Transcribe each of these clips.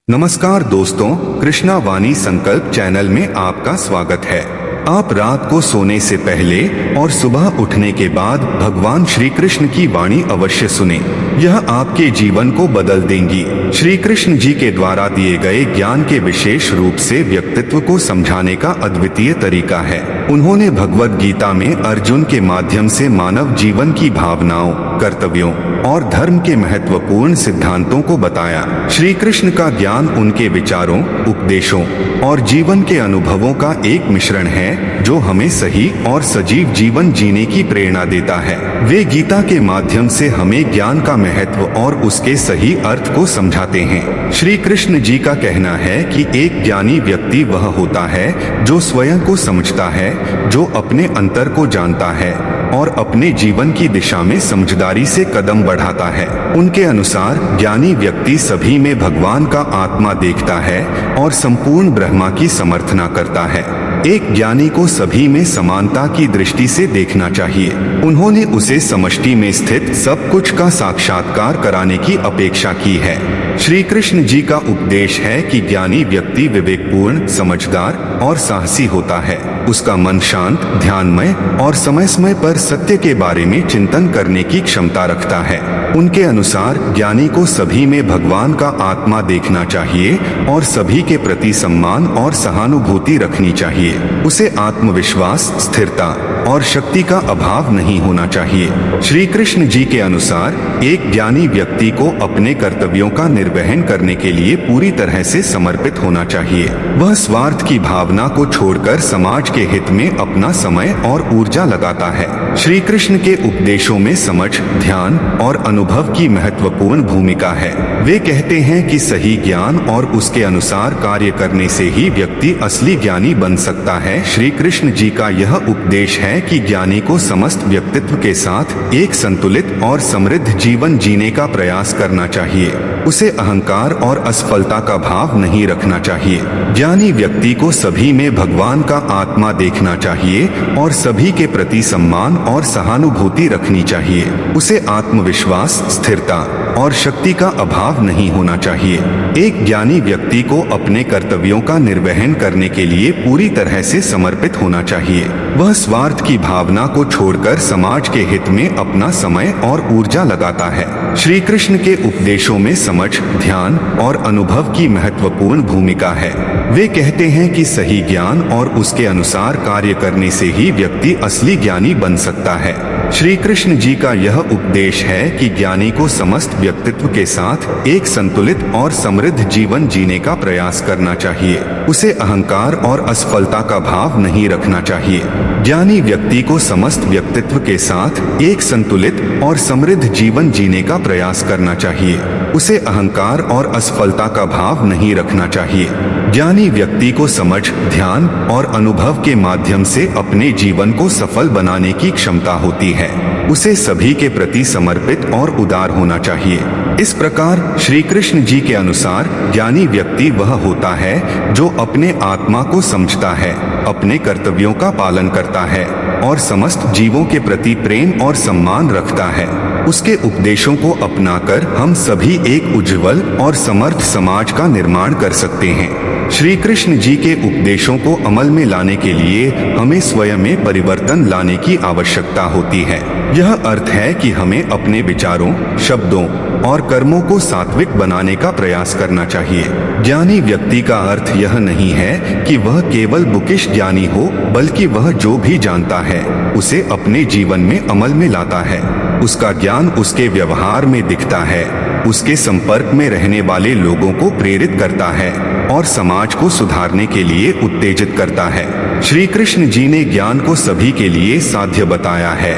नमस्कार दोस्तों, कृष्णा वाणी संकल्प चैनल में आपका स्वागत है। आप रात को सोने से पहले और सुबह उठने के बाद भगवान श्री कृष्ण की वाणी अवश्य सुने। यह आपके जीवन को बदल देंगी। श्री कृष्ण जी के द्वारा दिए गए ज्ञान के विशेष रूप से व्यक्तित्व को समझाने का अद्वितीय तरीका है। उन्होंने भगवद गीता में अर्जुन के माध्यम से मानव जीवन की भावनाओं, कर्तव्यों और धर्म के महत्वपूर्ण सिद्धांतों को बताया। श्री कृष्ण का ज्ञान उनके विचारों, उपदेशों और जीवन के अनुभवों का एक मिश्रण है जो हमें सही और सजीव जीवन जीने की प्रेरणा देता है। वे गीता के माध्यम से हमें ज्ञान का महत्व और उसके सही अर्थ को समझाते हैं। श्री कृष्ण जी का कहना है कि एक ज्ञानी व्यक्ति वह होता है जो स्वयं को समझता है, जो अपने अंतर को जानता है और अपने जीवन की दिशा में समझदारी से कदम बढ़ाता है। उनके अनुसार ज्ञानी व्यक्ति सभी में भगवान का आत्मा देखता है और संपूर्ण ब्रह्मा की समर्थना करता है। एक ज्ञानी को सभी में समानता की दृष्टि से देखना चाहिए। उन्होंने उसे समष्टि में स्थित सब कुछ का साक्षात्कार कराने की अपेक्षा की है। श्री कृष्ण जी का उपदेश है कि ज्ञानी व्यक्ति विवेकपूर्ण, समझदार और साहसी होता है। उसका मन शांत, ध्यानमय और समय समय पर सत्य के बारे में चिंतन करने की क्षमता रखता है। उनके अनुसार ज्ञानी को सभी में भगवान का आत्मा देखना चाहिए और सभी के प्रति सम्मान और सहानुभूति रखनी चाहिए। उसे आत्मविश्वास, स्थिरता और शक्ति का अभाव नहीं होना चाहिए। श्री कृष्ण जी के अनुसार एक ज्ञानी व्यक्ति को अपने कर्तव्यों का निर्वहन करने के लिए पूरी तरह से समर्पित होना चाहिए। वह स्वार्थ की भावना को छोड़कर समाज के हित में अपना समय और ऊर्जा लगाता है। श्री कृष्ण के उपदेशों में समझ, ध्यान और अनुभव की महत्वपूर्ण भूमिका है। वे कहते हैं कि सही ज्ञान और उसके अनुसार कार्य करने से ही व्यक्ति असली ज्ञानी बन सकता है। श्री कृष्ण जी का यह उपदेश है कि ज्ञानी को समस्त व्यक्तित्व के साथ एक संतुलित और समृद्ध जीवन जीने का प्रयास करना चाहिए। उसे अहंकार और असफलता का भाव नहीं रखना चाहिए। ज्ञानी व्यक्ति को सभी में भगवान का आत्मा देखना चाहिए और सभी के प्रति सम्मान और सहानुभूति रखनी चाहिए। उसे आत्मविश्वास, स्थिरता और शक्ति का अभाव नहीं होना चाहिए। एक ज्ञानी व्यक्ति को अपने कर्तव्यों का निर्वहन करने के लिए पूरी तरह से समर्पित होना चाहिए। वह स्वार्थ की भावना को छोड़कर समाज के हित में अपना समय और ऊर्जा लगाता है। श्री कृष्ण के उपदेशों में समझ, ध्यान और अनुभव की महत्वपूर्ण भूमिका है। वे कहते हैं कि सही ज्ञान और उसके अनुसार कार्य करने से ही व्यक्ति असली ज्ञानी बन सकता है। श्री कृष्ण जी का यह उपदेश है कि ज्ञानी को समस्त व्यक्तित्व के साथ एक संतुलित और समृद्ध जीवन जीने का प्रयास करना चाहिए। उसे अहंकार और असफलता का भाव नहीं रखना चाहिए। ज्ञानी व्यक्ति को समस्त व्यक्तित्व के साथ एक संतुलित और समृद्ध जीवन जीने का प्रयास करना चाहिए। उसे अहंकार और असफलता का भाव नहीं रखना चाहिए। ज्ञानी व्यक्ति को समझ, ध्यान और अनुभव के माध्यम से अपने जीवन को सफल बनाने की क्षमता होती है। उसे सभी के प्रति समर्पित और उदार होना चाहिए। इस प्रकार श्री कृष्ण जी के अनुसार ज्ञानी व्यक्ति वह होता है जो अपने आत्मा को समझता है, अपने कर्तव्यों का पालन करता है और समस्त जीवों के प्रति प्रेम और सम्मान रखता है। उसके उपदेशों को अपनाकर हम सभी एक उज्जवल और समर्थ समाज का निर्माण कर सकते हैं। श्री कृष्ण जी के उपदेशों को अमल में लाने के लिए हमें स्वयं में परिवर्तन लाने की आवश्यकता होती है। यह अर्थ है कि हमें अपने विचारों, शब्दों और कर्मों को सात्विक बनाने का प्रयास करना चाहिए। ज्ञानी व्यक्ति का अर्थ यह नहीं है कि वह केवल बुकिश ज्ञानी हो, बल्कि वह जो भी जानता है उसे अपने जीवन में अमल में लाता है। उसका ज्ञान उसके व्यवहार में दिखता है, उसके संपर्क में रहने वाले लोगों को प्रेरित करता है और समाज को सुधारने के लिए उत्तेजित करता है। श्री कृष्ण जी ने ज्ञान को सभी के लिए साध्य बताया है,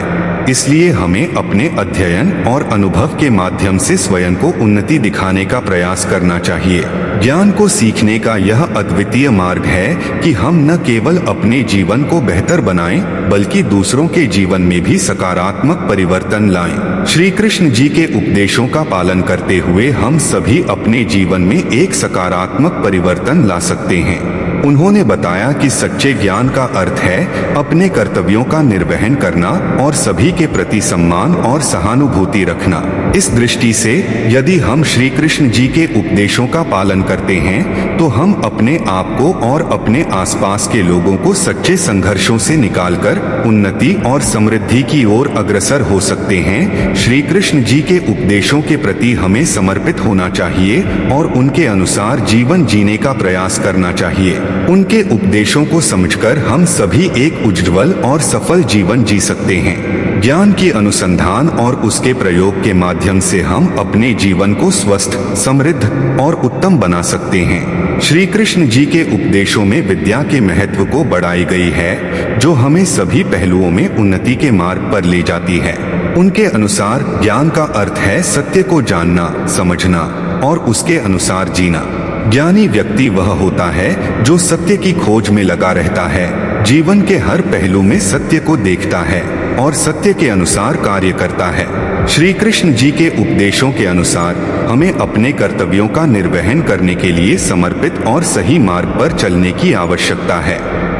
इसलिए हमें अपने अध्ययन और अनुभव के माध्यम से स्वयं को उन्नति दिखाने का प्रयास करना चाहिए। ज्ञान को सीखने का यह अद्वितीय मार्ग है कि हम न केवल अपने जीवन को बेहतर बनाएं, बल्कि दूसरों के जीवन में भी सकारात्मक परिवर्तन लाएं। श्री कृष्ण जी के उपदेशों का पालन करते हुए हम सभी अपने जीवन में एक सकारात्मक परिवर्तन ला सकते हैं। उन्होंने बताया कि सच्चे ज्ञान का अर्थ है अपने कर्तव्यों का निर्वहन करना और सभी के प्रति सम्मान और सहानुभूति रखना। इस दृष्टि से यदि हम श्री कृष्ण जी के उपदेशों का पालन करते हैं तो हम अपने आप को और अपने आसपास के लोगों को सच्चे संघर्षों से निकालकर उन्नति और समृद्धि की ओर अग्रसर हो सकते हैं। श्री कृष्ण जी के उपदेशों के प्रति हमें समर्पित होना चाहिए और उनके अनुसार जीवन जीने का प्रयास करना चाहिए। उनके उपदेशों को समझकर हम सभी एक उज्ज्वल और सफल जीवन जी सकते हैं। ज्ञान की अनुसंधान और उसके प्रयोग के माध्यम से हम अपने जीवन को स्वस्थ, समृद्ध और उत्तम बना सकते हैं। श्री कृष्ण जी के उपदेशों में विद्या के महत्व को बढ़ाई गई है, जो हमें सभी पहलुओं में उन्नति के मार्ग पर ले जाती है। उनके अनुसार ज्ञान का अर्थ है सत्य को जानना, समझना और उसके अनुसार जीना। ज्ञानी व्यक्ति वह होता है जो सत्य की खोज में लगा रहता है, जीवन के हर पहलू में सत्य को देखता है और सत्य के अनुसार कार्य करता है। श्री कृष्ण जी के उपदेशों के अनुसार हमें अपने कर्तव्यों का निर्वहन करने के लिए समर्पित और सही मार्ग पर चलने की आवश्यकता है।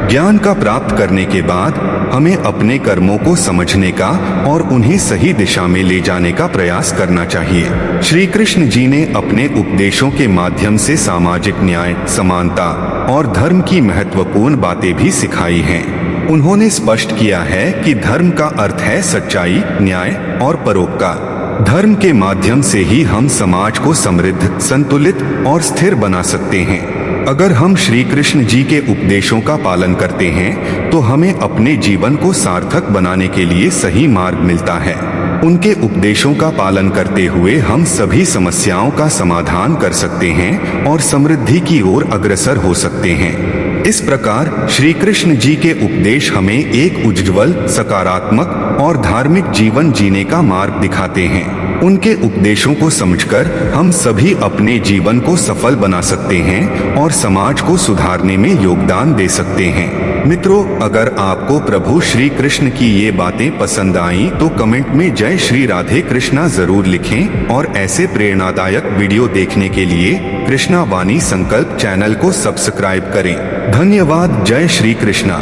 ज्ञान का प्राप्त करने के बाद हमें अपने कर्मों को समझने का और उन्हें सही दिशा में ले जाने का प्रयास करना चाहिए। श्री कृष्ण जी ने अपने उपदेशों के माध्यम से सामाजिक न्याय, समानता और धर्म की महत्वपूर्ण बातें भी सिखाई हैं। उन्होंने स्पष्ट किया है कि धर्म का अर्थ है सच्चाई, न्याय और परोपकार। धर्म के माध्यम से ही हम समाज को समृद्ध, संतुलित और स्थिर बना सकते हैं। अगर हम श्री कृष्ण जी के उपदेशों का पालन करते हैं तो हमें अपने जीवन को सार्थक बनाने के लिए सही मार्ग मिलता है। उनके उपदेशों का पालन करते हुए हम सभी समस्याओं का समाधान कर सकते हैं और समृद्धि की ओर अग्रसर हो सकते हैं। इस प्रकार श्री कृष्ण जी के उपदेश हमें एक उज्ज्वल, सकारात्मक और धार्मिक जीवन जीने का मार्ग दिखाते हैं। उनके उपदेशों को समझकर हम सभी अपने जीवन को सफल बना सकते हैं और समाज को सुधारने में योगदान दे सकते हैं। मित्रों, अगर आपको प्रभु श्री कृष्ण की ये बातें पसंद आईं तो कमेंट में जय श्री राधे कृष्णा जरूर लिखें और ऐसे प्रेरणादायक वीडियो देखने के लिए कृष्णा वाणी संकल्प चैनल को सब्सक्राइब करें। धन्यवाद। जय श्री कृष्णा।